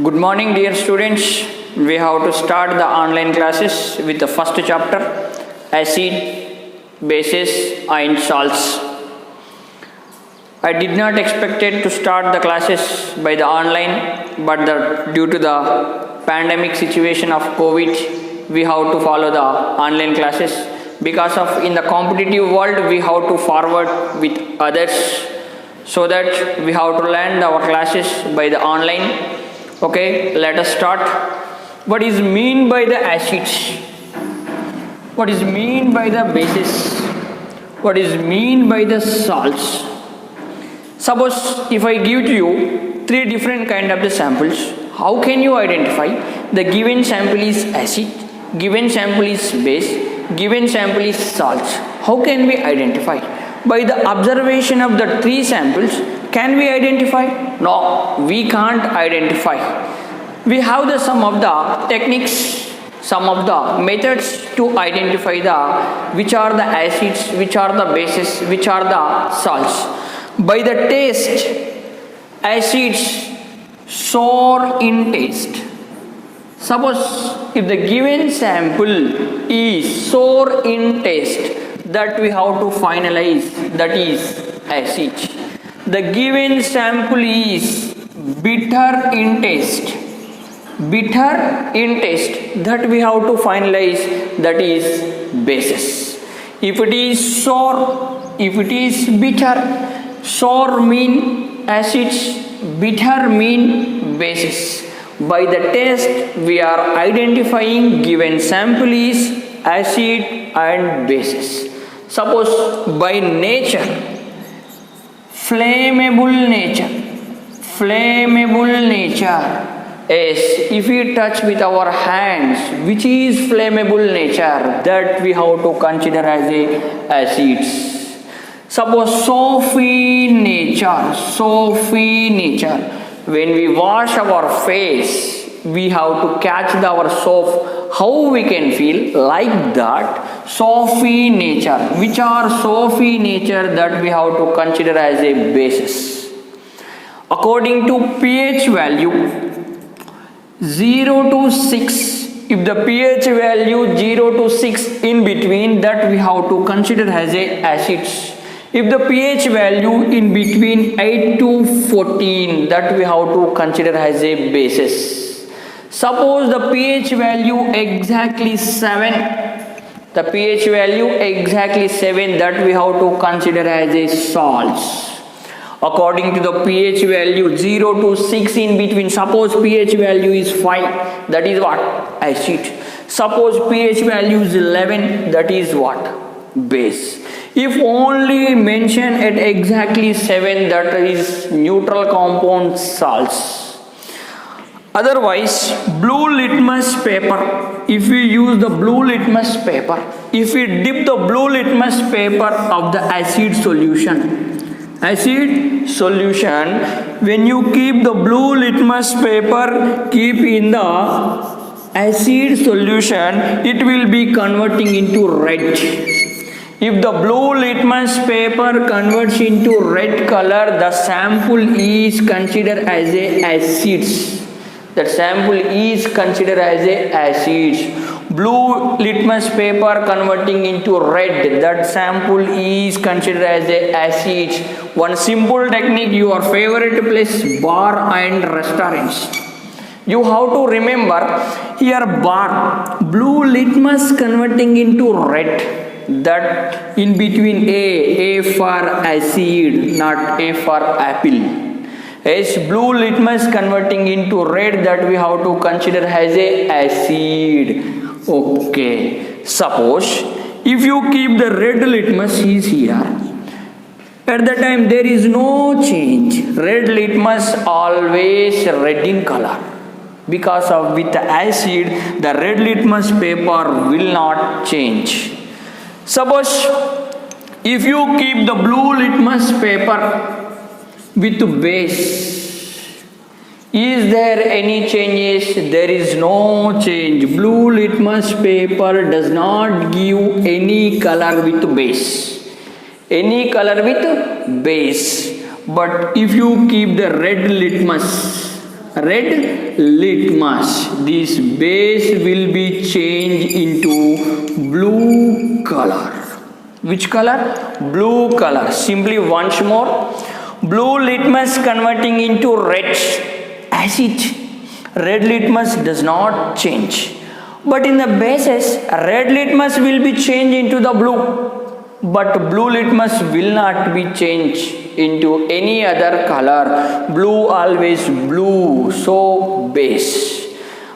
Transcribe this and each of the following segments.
Good morning, dear students. We have to start the online classes with the first chapter, acid, bases and salts. I did not expect it to start the classes by the online, but due to the pandemic situation of COVID, we have to follow the online classes because of in the competitive world we have to forward with others, so that we have to learn our classes by the online. Okay, let us start. What is mean by the acids? What is mean by the bases? What is mean by the salts? Suppose if I give to you three different kind of the samples, how can you identify the given sample is acid, given sample is base, given sample is salts? How can we identify? By the observation of the three samples, can we identify? No, we can't identify. We have the some of the techniques, some of the methods to identify the which are the acids, which are the bases, which are the salts. By the taste, acids sour in taste. Suppose if the given sample is sour in taste, that we have to finalize, that is acid. The given sample is bitter in taste, bitter in taste, that we have to finalize, that is bases. If it is sour, if it is bitter, sour mean acids, bitter mean bases. By the taste we are identifying given sample is acid and bases. Suppose by nature, flammable nature is if we touch with our hands, which is flammable nature, that we have to consider as a acids. Suppose soapy nature, when we wash our face, we have to catch our soap, how we can feel like that. Soapy nature, which are soapy nature, that we have to consider as a basis. According to pH value 0 to 6, if the pH value 0 to 6 in between, that we have to consider as a acids. If the pH value in between 8 to 14, that we have to consider as a basis. Suppose the pH value exactly 7, the pH value exactly 7, that we have to consider as a salts. According to the pH value 0 to 6 in between, suppose pH value is 5, that is what? Acid. Suppose pH value is 11, that is what? Base. If only mention at exactly 7, that is neutral compound salts. Otherwise, blue litmus paper, if we use the blue litmus paper, if we dip the blue litmus paper of the acid solution, when you keep the blue litmus paper, keep in the acid solution, it will be converting into red. If the blue litmus paper converts into red color, the sample is considered as a acids. That sample is considered as a acids. Blue litmus paper converting into red, that sample is considered as a acids. One simple technique, your favorite place, bar and restaurants. You have to remember here bar, blue litmus converting into red, that in between A for acid, not A for apple. As blue litmus converting into red, that we have to consider as a acid. Okay, suppose if you keep the red litmus is here, at the time there is no change. Red litmus always red in color, because of with the acid the red litmus paper will not change. Suppose if you keep the blue litmus paper with base, is there any changes? There is no change. Blue litmus paper does not give any color with base, any color with base. But if you keep the red litmus, red litmus. This base will be changed into blue color. Which color? Blue color. Simply once more. Blue litmus converting into red acid. Red litmus does not change. But in the bases, red litmus will be changed into the blue. But blue litmus will not be changed into any other color. Blue always blue. So base.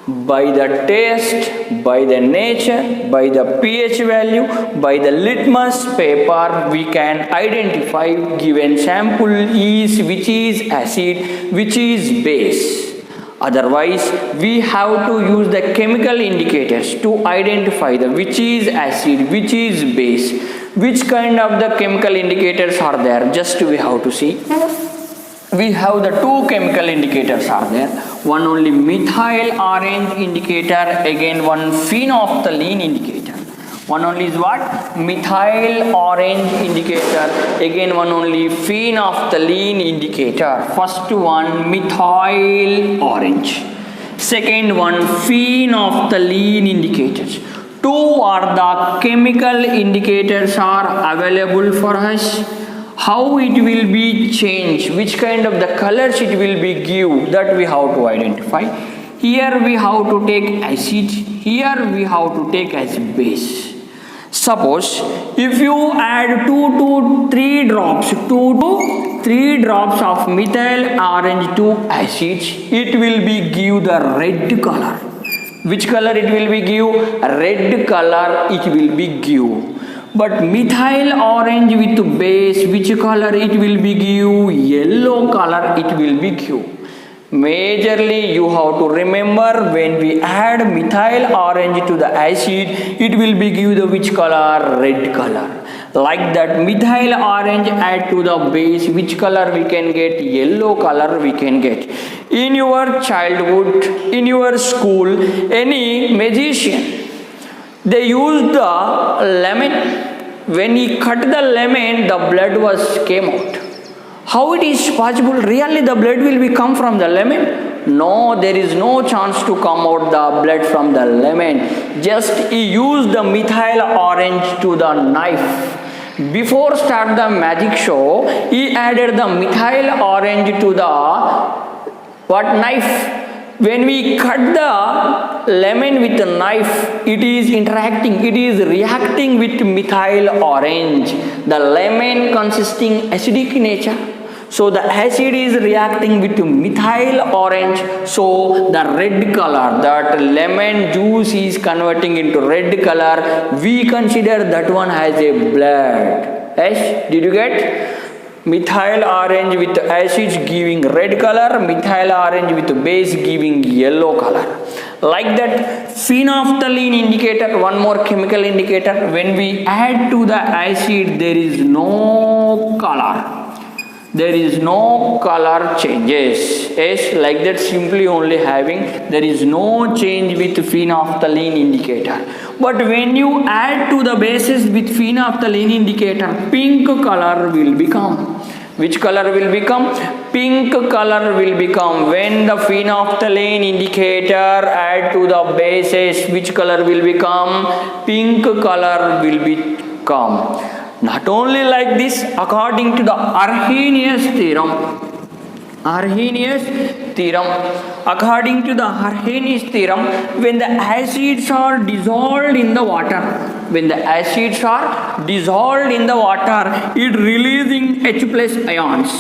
By the taste, by the nature, by the pH value, by the litmus paper, we can identify given sample is which is acid, which is base. Otherwise, we have to use the chemical indicators to identify the which is acid, which is base. Which kind of the chemical indicators are there? Just we have to see. We have the two chemical indicators are there. One only methyl orange indicator, again one phenolphthalein indicator. One only is what? Methyl orange indicator, again one only phenolphthalein indicator. First one methyl orange, second one phenolphthalein indicators. Two are the chemical indicators are available for us. How it will be changed, which kind of the colors it will be give, that we have to identify. Here we have to take acid, here we have to take as base. Suppose if you add 2 to 3 drops, 2 to 3 drops of methyl orange to acid, it will be give the red color. Which color it will be give? Red color it will be give. But methyl orange with base, which color it will be give? Yellow color it will be give. Majorly you have to remember, when we add methyl orange to the acid, it will be give the which color? Red color. Like that, methyl orange add to the base, which color we can get? Yellow color we can get. In your childhood, in your school, any magician, they used the lemon. When he cut the lemon, the blood was came out. How it is possible? Really the blood will be come from the lemon? No, there is no chance to come out the blood from the lemon. Just he used the methyl orange to the knife. Before start the magic show, he added the methyl orange to the what? Knife. When we cut the lemon with a knife, it is interacting, it is reacting with methyl orange. The lemon consisting acidic nature. So the acid is reacting with methyl orange. So the red color, that lemon juice is converting into red color. We consider that one as a blood. Yes? Did you get? Methyl orange with acid giving red color, methyl orange with base giving yellow color. Like that, phenolphthalein indicator, one more chemical indicator. When we add to the acid, there is no color. There is no color changes. Yes, like that, simply only having, there is no change with phenolphthalein indicator. But when you add to the bases with phenolphthalein indicator, pink color will become. Which color will become? Pink color will become. When the phenolphthalein indicator add to the bases, which color will become? Pink color will become. Not only like this, according to the Arrhenius theorem, according to the Arrhenius theorem, when the acids are dissolved in the water, it releasing H plus ions.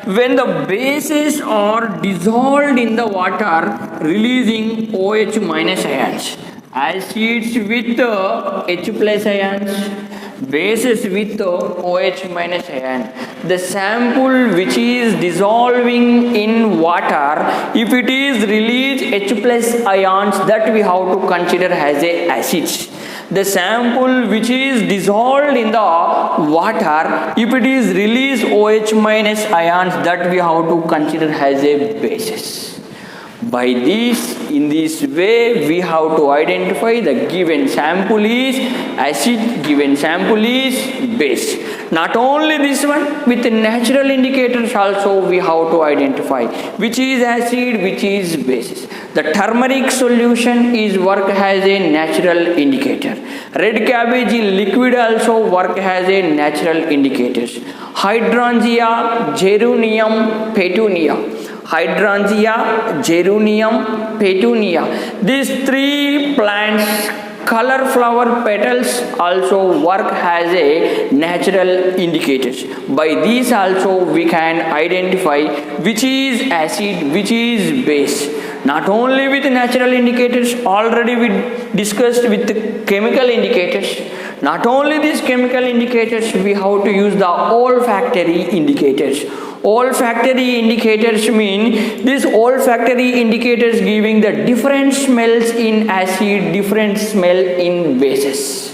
When the bases are dissolved in the water, releasing OH minus ions. Acids with H plus ions, bases with OH minus ion. The sample which is dissolving in water, if it is released H plus ions, that we have to consider as a acids. The sample which is dissolved in the water, if it is released OH minus ions, that we have to consider as a basis. In this way, we have to identify the given sample is acid, given sample is base. Not only this one, with natural indicators also we have to identify which is acid, which is base. The turmeric solution is work as a natural indicator. Red cabbage in liquid also work as a natural indicators. Hydrangea, geranium, petunia. Hydrangea, geranium, petunia. These three plants color flower petals also work as a natural indicators. By these also we can identify which is acid, which is base. Not only with natural indicators, already we discussed with the chemical indicators. Not only these chemical indicators, we have to use the olfactory indicators. Olfactory indicators mean these olfactory indicators giving the different smells in acid, different smell in bases.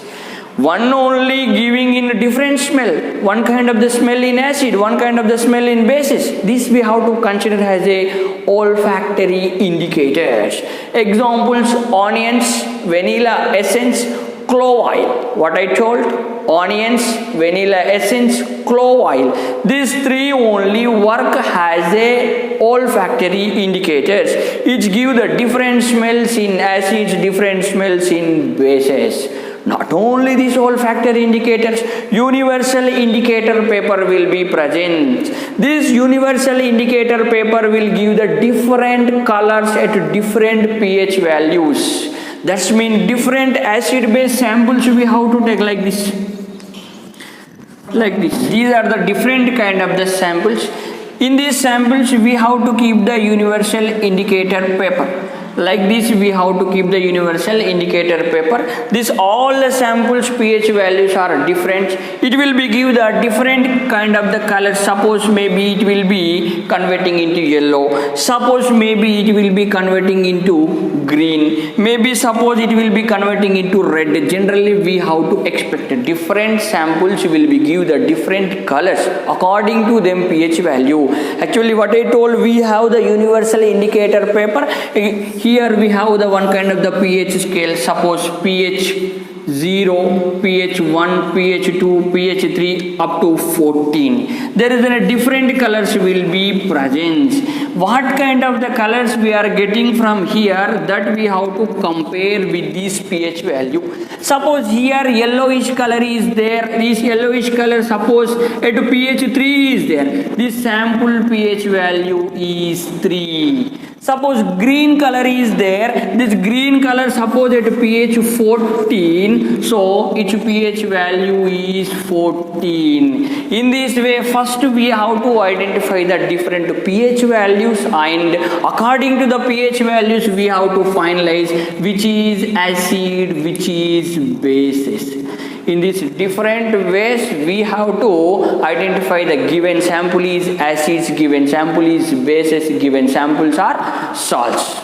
One only giving in different smell, one kind of the smell in acid, one kind of the smell in bases. This we have to consider as a olfactory indicators. Examples: onions, vanilla essence, clove oil. What I told? Onions, vanilla essence, clove oil. These three only work as a olfactory indicators. Each give the different smells in acids, different smells in bases. Not only these olfactory indicators, universal indicator paper will be present. This universal indicator paper will give the different colors at different pH values. That means different acid base samples we have to take like this. Like this. These are the different kind of the samples. In these samples we have to keep the universal indicator paper. Like this we have to keep the universal indicator paper. This all the samples pH values are different. It will be give the different kind of the color. Suppose maybe it will be converting into yellow. Suppose maybe it will be converting into green. Maybe suppose it will be converting into red. Generally we have to expect different samples will be give the different colors according to them pH value. Actually what I told, we have the universal indicator paper. Here we have the one kind of the pH scale. Suppose pH 0, pH 1, pH 2, pH 3 up to 14. There is a different colors will be present. What kind of the colors we are getting from here, that we have to compare with this pH value. Suppose here yellowish color is there. This yellowish color suppose at pH 3 is there. This sample pH value is 3. Suppose green color is there. This green color suppose at pH 14. So its pH value is 14. In this way, first we have to identify the different pH values, and according to the pH values we have to finalize which is acid, which is bases. In these different ways we have to identify the given sample is acids, given sample is bases, given samples are salts.